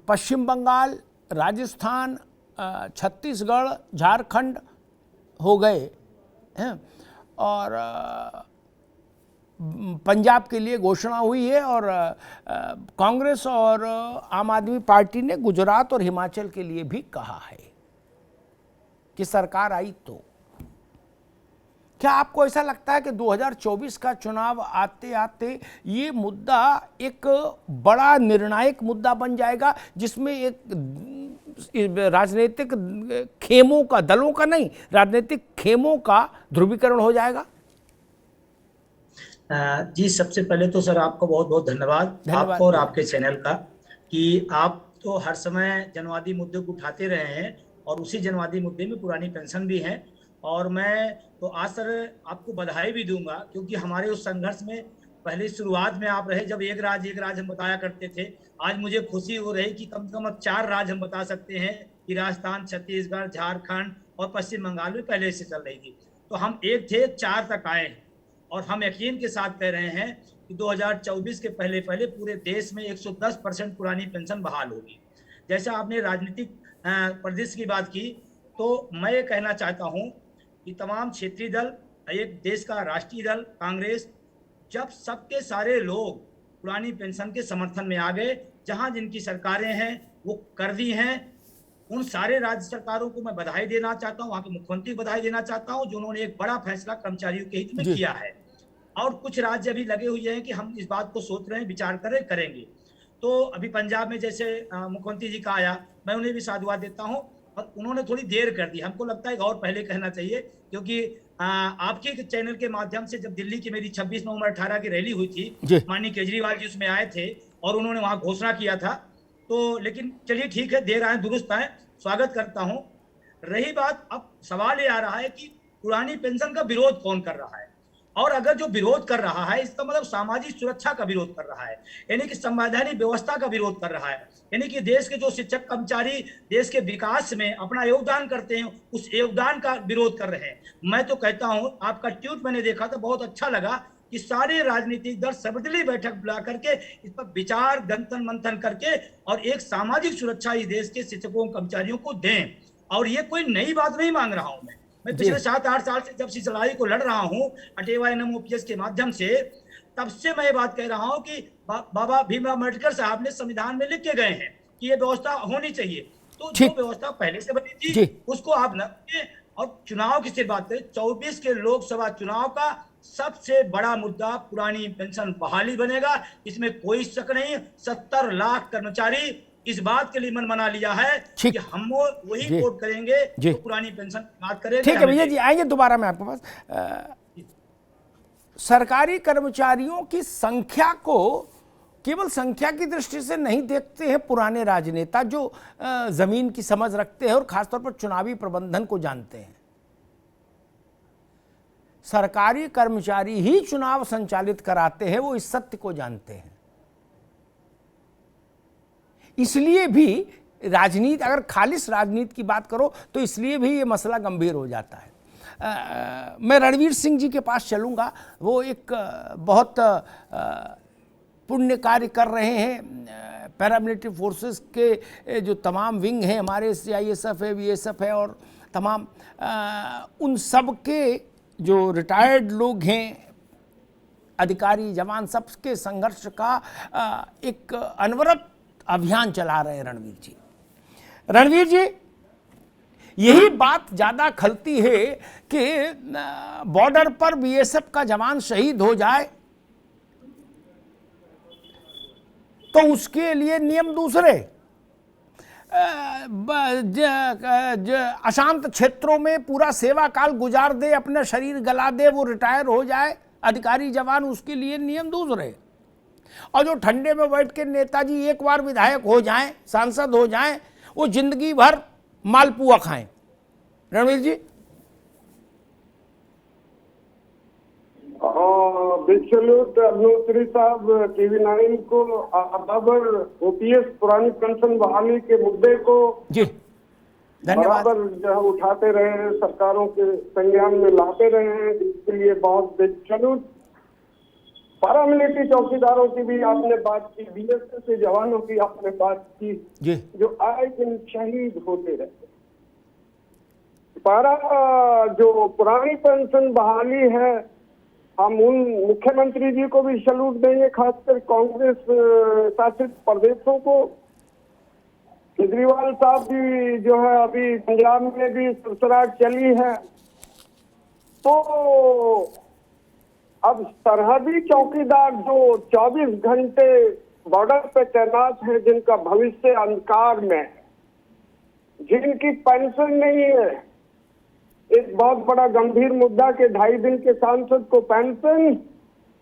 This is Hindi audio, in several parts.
पश्चिम बंगाल, राजस्थान, छत्तीसगढ़, झारखंड हो गए हैं और पंजाब के लिए घोषणा हुई है और कांग्रेस और आम आदमी पार्टी ने गुजरात और हिमाचल के लिए भी कहा है कि सरकार आई तो। क्या आपको ऐसा लगता है कि 2024 का चुनाव आते आते ये मुद्दा एक बड़ा निर्णायक मुद्दा बन जाएगा, जिसमें एक राजनीतिक खेमों का, दलों का नहीं, राजनीतिक खेमों का ध्रुवीकरण हो जाएगा? जी, सबसे पहले तो सर आपको बहुत बहुत धन्यवाद आपको और आपके चैनल का, कि आप तो हर समय जनवादी मुद्दे को उठाते रहे हैं और उसी जनवादी मुद्दे में पुरानी पेंशन भी है। और मैं तो आज सर आपको बधाई भी दूंगा, क्योंकि हमारे उस संघर्ष में पहले शुरुआत में आप रहे, जब एक राज हम बताया करते थे। आज मुझे खुशी हो रही कि कम से कम अब 4 राज्य हम बता सकते हैं कि राजस्थान, छत्तीसगढ़, झारखंड और पश्चिम बंगाल में पहले से चल रही थी। तो हम 1 थे 4 तक आए हैं और हम यकीन के साथ कह रहे हैं कि 2024 के पहले पहले पूरे देश में 110% पुरानी पेंशन बहाल होगी। जैसा आपने राजनीतिक परिदृश्य की बात की, तो मैं ये कहना चाहता हूं कि तमाम क्षेत्रीय दल, एक देश का राष्ट्रीय दल कांग्रेस, जब सबके सारे लोग पुरानी पेंशन के समर्थन में आ गए, जहां जिनकी सरकारें हैं वो कर दी हैं, उन सारे राज्य सरकारों को मैं बधाई देना चाहता हूं, वहां के मुख्यमंत्री को बधाई देना चाहता हूं, जिन्होंने एक बड़ा फैसला कर्मचारियों के हित में किया है। और कुछ राज्य अभी लगे हुए हैं कि हम इस बात को सोच रहे हैं, विचार करेंगे। तो अभी पंजाब में जैसे मुख्यमंत्री जी का आया, मैं उन्हें भी साधुवाद देता हूं, और उन्होंने थोड़ी देर कर दी। हमको लगता है और पहले कहना चाहिए, क्योंकि आपके चैनल के माध्यम से जब दिल्ली की मेरी 26 नवंबर 18 की रैली हुई थी, माननीय केजरीवाल जी उसमें आए थे और उन्होंने वहां घोषणा किया था। तो लेकिन चलिए ठीक है, देर आए दुरुस्त आए, स्वागत करता हूं। रही बात, अब सवाल ये आ रहा है कि पुरानी पेंशन का विरोध कौन कर रहा है, और अगर जो विरोध कर रहा है इसका मतलब सामाजिक सुरक्षा का विरोध कर रहा है, यानी कि संवैधानिक व्यवस्था का विरोध कर रहा है, यानी कि देश के जो शिक्षक कर्मचारी देश के विकास में अपना योगदान करते हैं, उस योगदान का विरोध कर रहे हैं। मैं तो कहता हूं, आपका ट्वीट मैंने देखा था, बहुत अच्छा लगा कि सारे राजनीतिक दल सर्वदलीय बैठक बुला करके इस पर विचार मंथन करके और एक सामाजिक सुरक्षा इस देश के शिक्षकों कर्मचारियों को दें। और ये कोई नई बात नहीं मांग रहा हूं मैं पिछले 7-8 साल से जब इस लड़ाई को लड़ रहा हूं अटेवा एनएमओपीएस के माध्यम से, तब से मैं ये बात कह रहा हूं कि बाबा भीमराव अम्बेडकर साहब ने संविधान में लिख के गए हैं कि ये व्यवस्था होनी चाहिए। तो जो व्यवस्था पहले से बनी थी उसको आप न, और चुनाव की सिर्फ बात करें, 24 के लोकसभा चुनाव का सबसे बड़ा मुद्दा पुरानी पेंशन बहाली बनेगा, इसमें कोई शक नहीं। 70 लाख कर्मचारी इस बात के लिए मन बना लिया है कि हम वही वोट करेंगे तो पुरानी पेंशन बात करेंगे। ठीक है भैया जी, आएंगे दोबारा मैं आपके पास। सरकारी कर्मचारियों की संख्या को केवल संख्या की दृष्टि से नहीं देखते हैं पुराने राजनेता, जो जमीन की समझ रखते हैं और खासतौर पर चुनावी प्रबंधन को जानते हैं। सरकारी कर्मचारी ही चुनाव संचालित कराते हैं, वो इस सत्य को जानते हैं। इसलिए भी राजनीति, अगर खालिश राजनीति की बात करो तो इसलिए भी ये मसला गंभीर हो जाता है। मैं रणवीर सिंह जी के पास चलूँगा, वो एक बहुत पुण्य कार्य कर रहे हैं। पैरामिलिट्री फोर्सेस के जो तमाम विंग हैं हमारे, CISF है, BSF है और तमाम उन सब के जो रिटायर्ड लोग हैं, अधिकारी जवान, सबके संघर्ष का एक अनवरत अभियान चला रहे हैं रणवीर जी। रणवीर जी, यही बात ज्यादा खलती है कि बॉर्डर पर BSF का जवान शहीद हो जाए तो उसके लिए नियम दूसरे, अशांत क्षेत्रों में पूरा सेवा काल गुजार दे, अपना शरीर गला दे, वो रिटायर हो जाए अधिकारी जवान, उसके लिए नियम दूसरे। और जो ठंडे में बैठ के नेताजी एक बार विधायक हो जाएं, सांसद हो जाएं, वो जिंदगी भर मालपुआ खाएं। रणवीर जी। बिल्कुल अग्निहोत्री साहब, TV9 को बराबर OPS पुरानी पेंशन बहाली के मुद्दे को जी बराबर जो उठाते रहे, सरकारों के संज्ञान में लाते रहे हैं, इसके लिए बहुत बेचलूट पैरामिलिट्री चौकीदारों की भी आपने बात की, बीएसएफ के जवानों की आपने बात की, जो आए दिन शहीद होते रहते। जो पुरानी पेंशन बहाली है, हम उन मुख्यमंत्री जी को भी सैल्यूट देंगे, खासकर कांग्रेस शासित प्रदेशों को। केजरीवाल साहब भी जो है अभी पंजाब में भी सरसराहट चली है। तो अब सरहदी चौकीदार जो 24 घंटे बॉर्डर पे तैनात है, जिनका भविष्य अंधकार में है, जिनकी पेंशन नहीं है, एक बहुत बड़ा गंभीर मुद्दा के 2.5 दिन के सांसद को पेंशन,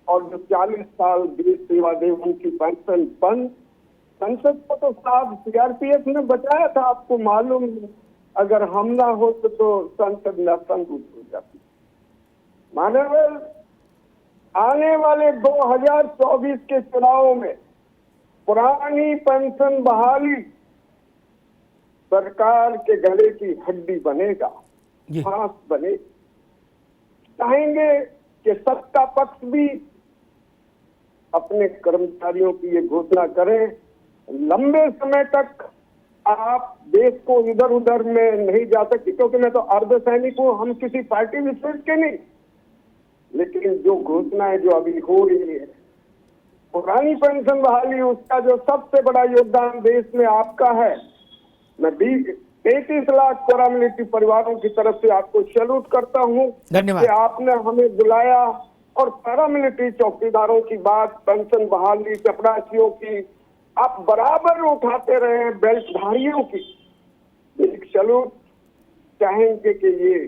और जो 40 साल देश सेवा दे उनकी पेंशन बंद। संसद को तो साहब सीआरपीएफ ने बचाया था, आपको मालूम है। अगर हमला हो तो संसद नतंग हो जाती। मानव आने वाले 2024 के चुनाव में पुरानी पेंशन बहाली सरकार के गले की हड्डी बनेगा, सांस बने। चाहेंगे कि सत्ता पक्ष भी अपने कर्मचारियों की ये घोषणा करें, लंबे समय तक आप देश को इधर उधर में नहीं जा सकती, क्योंकि मैं तो अर्धसैनिक हूं, हम किसी पार्टी विशेष के नहीं। लेकिन जो घोषणाएं जो अभी हो रही है, पुरानी पेंशन बहाली, उसका जो सबसे बड़ा योगदान देश में आपका है। मैं 33 लाख पैरामिलिट्री परिवारों की तरफ से आपको सैल्यूट करता हूं कि आपने हमें बुलाया, और पैरामिलिट्री चौकीदारों की बात, पेंशन बहाली, चपरासियों की आप बराबर उठाते रहे, बेल्टधारियों की एक सैल्यूट चाहेंगे कि ये।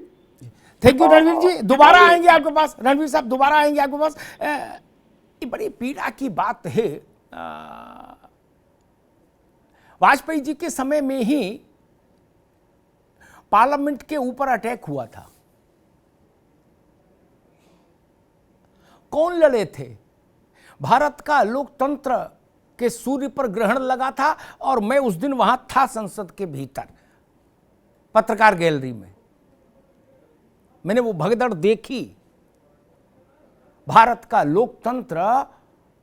थैंक यू रणवीर जी, दोबारा आएंगे आपके पास। रणवीर साहब दोबारा आएंगे आपके पास। ये बड़ी पीड़ा की बात है। वाजपेयी जी के समय में ही पार्लियामेंट के ऊपर अटैक हुआ था। कौन लड़े थे? भारत का लोकतंत्र के सूर्य पर ग्रहण लगा था, और मैं उस दिन वहां था संसद के भीतर पत्रकार गैलरी में। मैंने वो भगदड़ देखी। भारत का लोकतंत्र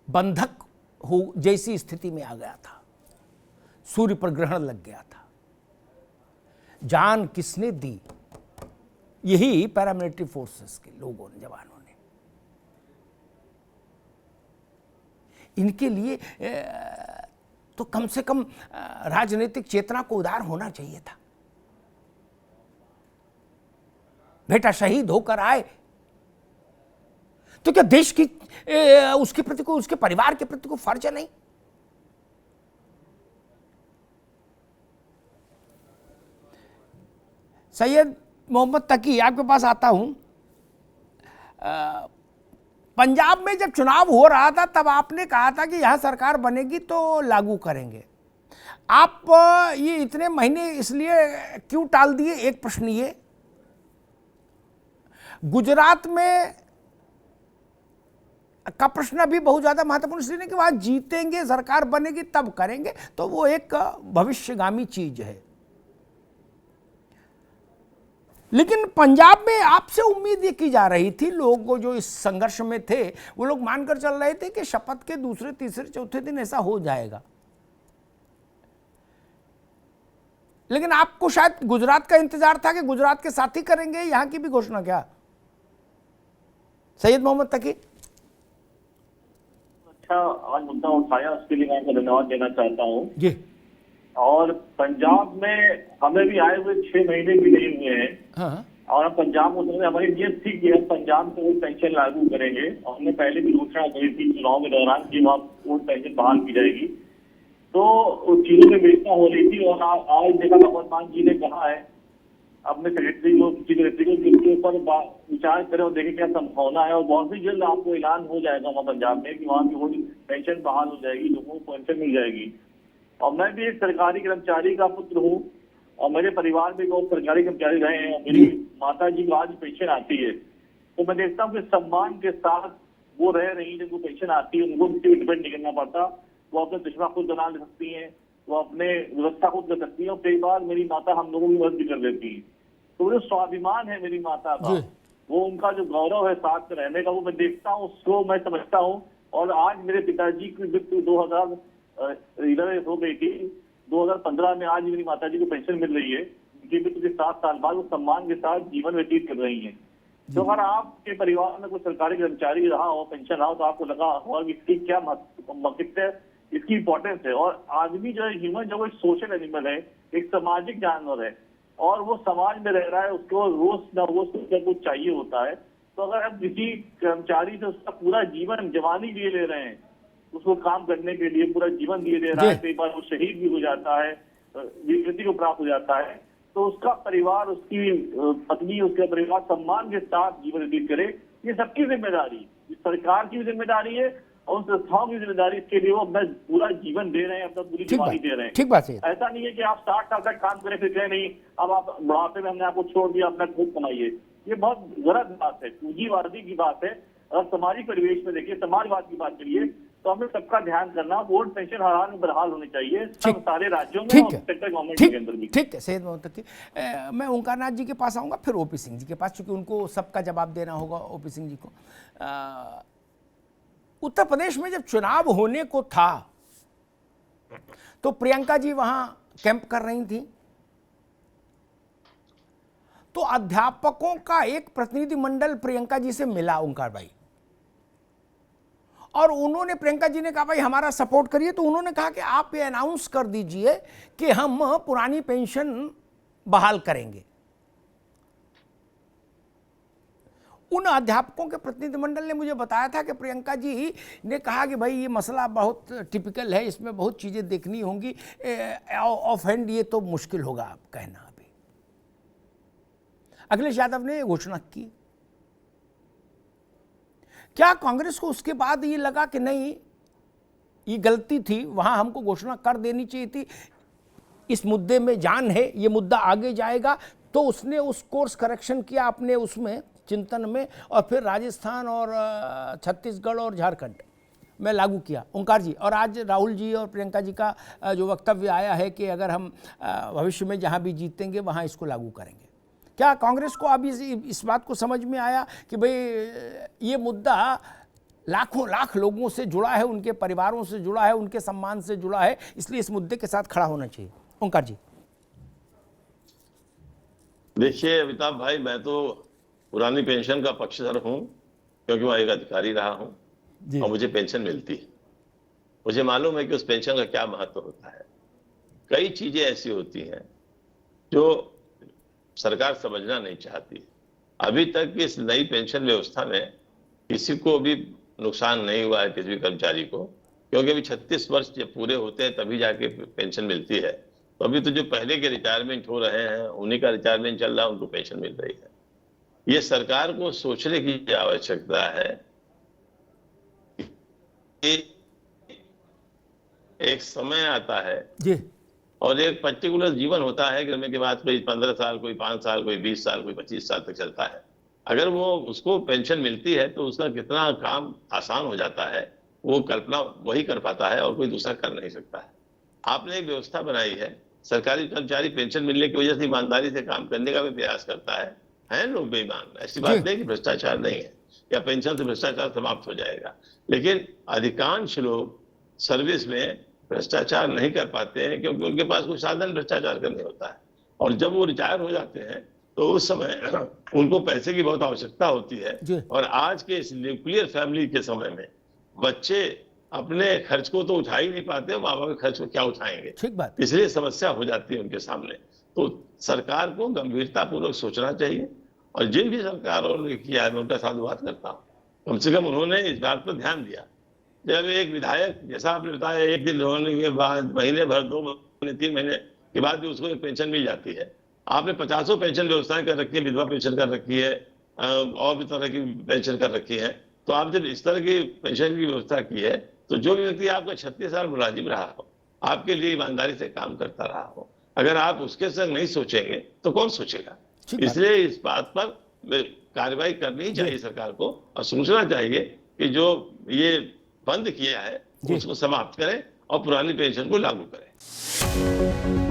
बंधक हो जैसी स्थिति में आ गया था, सूर्य पर ग्रहण लग गया था। जान किसने दी? यही पैरामिलिट्री फोर्सेस के लोगों ने, जवानों ने। इनके लिए तो कम से कम राजनीतिक चेतना को उदार होना चाहिए था। बेटा शहीद होकर आए तो क्या देश की उसके प्रति को, उसके परिवार के प्रति को फर्ज नहीं? सैयद मोहम्मद तकी, आपके पास आता हूं। पंजाब में जब चुनाव हो रहा था तब आपने कहा था कि यहां सरकार बनेगी तो लागू करेंगे। आप ये इतने महीने इसलिए क्यों टाल दिए? एक प्रश्न ये। गुजरात में का प्रश्न अभी बहुत ज्यादा महत्वपूर्ण इसलिए नहीं कि वहां जीतेंगे, सरकार बनेगी तब करेंगे, तो वो एक भविष्यगामी चीज है। लेकिन पंजाब में आपसे उम्मीद ये की जा रही थी, लोग जो इस संघर्ष में थे वो लोग मानकर चल रहे थे कि शपथ के दूसरे, तीसरे, चौथे दिन ऐसा हो जाएगा। लेकिन आपको शायद गुजरात का इंतजार था कि गुजरात के साथ ही करेंगे, यहां की भी घोषणा क्या? सैयद मोहम्मद तकी। अच्छा आज मुद्दा उठाया, उसके लिए मैं आपको धन्यवाद देना चाहता हूँ जी। और पंजाब में हमें भी आए हुए 6 महीने भी नहीं हुए हैं। हाँ। और हम पंजाब में हमारी नीयत थी कि हम पंजाब में वोट पेंशन लागू करेंगे, और हमने पहले भी घोषणा करी थी चुनाव के दौरान कि वहाँ वोट पेंशन बहाल की जाएगी। तो उस चीजों में व्यवस्था हो रही थी, और आज देखा भगवंत मान जी ने कहा है अपने सेक्रेटरी को जिसके ऊपर विचार करें और देखें क्या संभावना है, और बहुत ही जल्द आपको ऐलान हो जाएगा वहाँ पंजाब में कि वहाँ की वोट पेंशन बहाल हो जाएगी, लोगों को पेंशन मिल जाएगी। और मैं भी एक सरकारी कर्मचारी का पुत्र हूँ, और मेरे परिवार में लोग सरकारी कर्मचारी रहे हैं। मेरी माता जी को आज पेंशन आती है, तो मैं देखता हूँ कि सम्मान के साथ वो रह रही, जिनको पेंशन आती है उनको किसी डिपेंड नहीं करना पड़ता। वो अपने चश्मा खुद बना ले सकती हैं, वो अपने व्यवस्था खुद कर सकती है, और कई बार मेरी माता हम लोगों की मदद भी कर देती है। तो जो स्वाभिमान है मेरी माता का, वो उनका जो गौरव है साथ में रहने का, वो मैं देखता हूँ, उसको मैं समझता हूँ और आज मेरे पिताजी की मृत्यु 2011 हो गई थी, 2015 में आज मेरी माताजी को पेंशन मिल रही है। उनकी मृत्यु के 7 साल बाद वो सम्मान के साथ जीवन व्यतीत कर रही हैं। तो अगर आपके परिवार में कोई सरकारी कर्मचारी रहा हो, पेंशन रहा हो, तो आपको लगा होगा कि इसकी क्या महत्व, इसकी इंपॉर्टेंस है। और आदमी जो है, ह्यूमन जो एक सोशल एनिमल है, एक सामाजिक जानवर है, और वो समाज में रह रहा है, उसको रोज न रोज कुछ चाहिए होता है। तो अगर हम किसी कर्मचारी से उसका पूरा जीवन जवानी लिए ले रहे हैं, उसको काम करने के लिए पूरा जीवन दिए दे रहा है, कई बार वो शहीद भी हो जाता है, वीरगति को प्राप्त हो जाता है, तो उसका परिवार, उसकी पत्नी, उसका परिवार सम्मान के साथ जीवन व्यतीत करे, ये सबकी जिम्मेदारी, सरकार की भी जिम्मेदारी है और उन संस्थाओं की जिम्मेदारी। इसके लिए वो अपना पूरा जीवन दे रहे हैं, अपना पूरी जवानी दे रहे हैं। ठीक बात है। ऐसा नहीं है कि आप 60 साल तक काम करें फिर कहें नहीं अब आप बुढ़ापे में हमने आपको छोड़ दिया, अपना खुद कमाइए। ये बहुत गलत बात है, पूंजीवादी की बात है। अगर सामाजिक परिवेश में देखिए, समाजवाद की बात करिए, तो हमें सबका ध्यान करना, वोट पेंशन हर हाल में बहाल होनी चाहिए सब सारे राज्यों में और सेंट्रल गवर्नमेंट के अंदर भी। ठीक है सैयद मोहम्मद तकी। मैं ओंकार नाथ जी के पास आऊँगा, फिर ओपी सिंह जी के पास, चूंकि उनको सबका जवाब देना होगा ओपी सिंह जी को। उत्तर प्रदेश में जब चुनाव होने को था तो प्रियंका जी वहां कैंप कर रही थी, तो अध्यापकों का एक प्रतिनिधिमंडल प्रियंका जी से मिला, ओंकार भाई, और उन्होंने, प्रियंका जी ने कहा भाई हमारा सपोर्ट करिए, तो उन्होंने कहा कि आप ये अनाउंस कर दीजिए कि हम पुरानी पेंशन बहाल करेंगे। उन अध्यापकों के प्रतिनिधिमंडल ने मुझे बताया था कि प्रियंका जी ने कहा कि भाई ये मसला बहुत टिपिकल है, इसमें बहुत चीज़ें देखनी होंगी, ऑफ हैंड ये तो मुश्किल होगा आप कहना। अभी अखिलेश यादव ने घोषणा की, क्या कांग्रेस को उसके बाद ये लगा कि नहीं ये गलती थी, वहां हमको घोषणा कर देनी चाहिए थी, इस मुद्दे में जान है, ये मुद्दा आगे जाएगा, तो उसने उस कोर्स करेक्शन किया अपने उसमें चिंतन में, और फिर राजस्थान और छत्तीसगढ़ और झारखंड में लागू किया। ओंकार जी, और आज राहुल जी और प्रियंका जी का जो वक्तव्य आया है कि अगर हम भविष्य में जहां भी जीतेंगे वहां इसको लागू करेंगे, क्या कांग्रेस को अब इस बात को समझ में आया कि भाई ये मुद्दा लाखों लाख लोगों से जुड़ा है, उनके परिवारों से जुड़ा है, उनके सम्मान से जुड़ा है, इसलिए इस मुद्दे के साथ खड़ा होना चाहिए? ओंकार जी। देखिए अमिताभ भाई, मैं तो पुरानी पेंशन का पक्षधर हूं, क्योंकि मैं एक अधिकारी रहा हूं और मुझे पेंशन मिलती है। मुझे मालूम है कि उस पेंशन का क्या महत्व होता है। कई चीजें ऐसी होती हैं जो सरकार समझना नहीं चाहती। अभी तक इस नई पेंशन व्यवस्था में किसी को भी नुकसान नहीं हुआ है, किसी भी कर्मचारी को, क्योंकि अभी 36 वर्ष जब पूरे होते हैं तभी जाके पेंशन मिलती है। तो अभी तो जो पहले के रिटायरमेंट हो रहे हैं उन्हीं का रिटायरमेंट चल रहा है, उनको पेंशन मिल रही है। ये सरकार को सोचने की आवश्यकता है कि एक समय आता है जी, और एक पर्टिकुलर जीवन होता है, गिरने के बाद कोई 15 साल, कोई 5 साल, कोई 20 साल, कोई 25 साल तक चलता है। अगर वो उसको पेंशन मिलती है तो उसका कितना काम आसान हो जाता है, वो कल्पना वही कर पाता है और कोई दूसरा कर नहीं सकता है। आपने एक व्यवस्था बनाई है, सरकारी कर्मचारी पेंशन मिलने की वजह से ईमानदारी से काम करने का भी प्रयास करता है लोग बेईमान, ऐसी बात नहीं कि भ्रष्टाचार नहीं है या पेंशन से भ्रष्टाचार समाप्त हो जाएगा, लेकिन अधिकांश लोग सर्विस में भ्रष्टाचार नहीं कर पाते हैं क्योंकि उनके पास कोई साधन भ्रष्टाचार करने होता है। और जब वो रिटायर हो जाते हैं तो उस समय उनको पैसे की बहुत आवश्यकता होती है। और आज के इस न्यूक्लियर फैमिली के समय में बच्चे अपने खर्च को तो उठा ही नहीं पाते, माँ बाप के खर्च को क्या उठाएंगे, इसलिए समस्या हो जाती है उनके सामने। तो सरकार को गंभीरता पूर्वक सोचना चाहिए, और जिन भी सरकारों ने किया है मैं उनका साधुवाद करता हूँ, कम से कम उन्होंने इस बात पर ध्यान दिया। जब एक विधायक, जैसा आपने बताया, एक दिन होने के बाद महीने भर, 2 महीने, 3 महीने के बाद भी उसको एक पेंशन मिल जाती है। आपने 50 पेंशन व्यवस्थाएं कर रखी है, विधवा पेंशन कर रखी है, और भी तरह की पेंशन कर रखी है। तो आप जब इस तरह की पेंशन की व्यवस्था की है तो जो व्यक्ति आपका 36 साल मुलाजिम रहा हो, आपके लिए ईमानदारी से काम करता रहा हो, अगर आप उसके संग नहीं सोचेंगे तो कौन सोचेगा? इसलिए इस बात पर कार्रवाई करनी चाहिए सरकार को, और सोचना चाहिए कि जो ये बंद किया है उसको समाप्त करें और पुरानी पेंशन को लागू करें।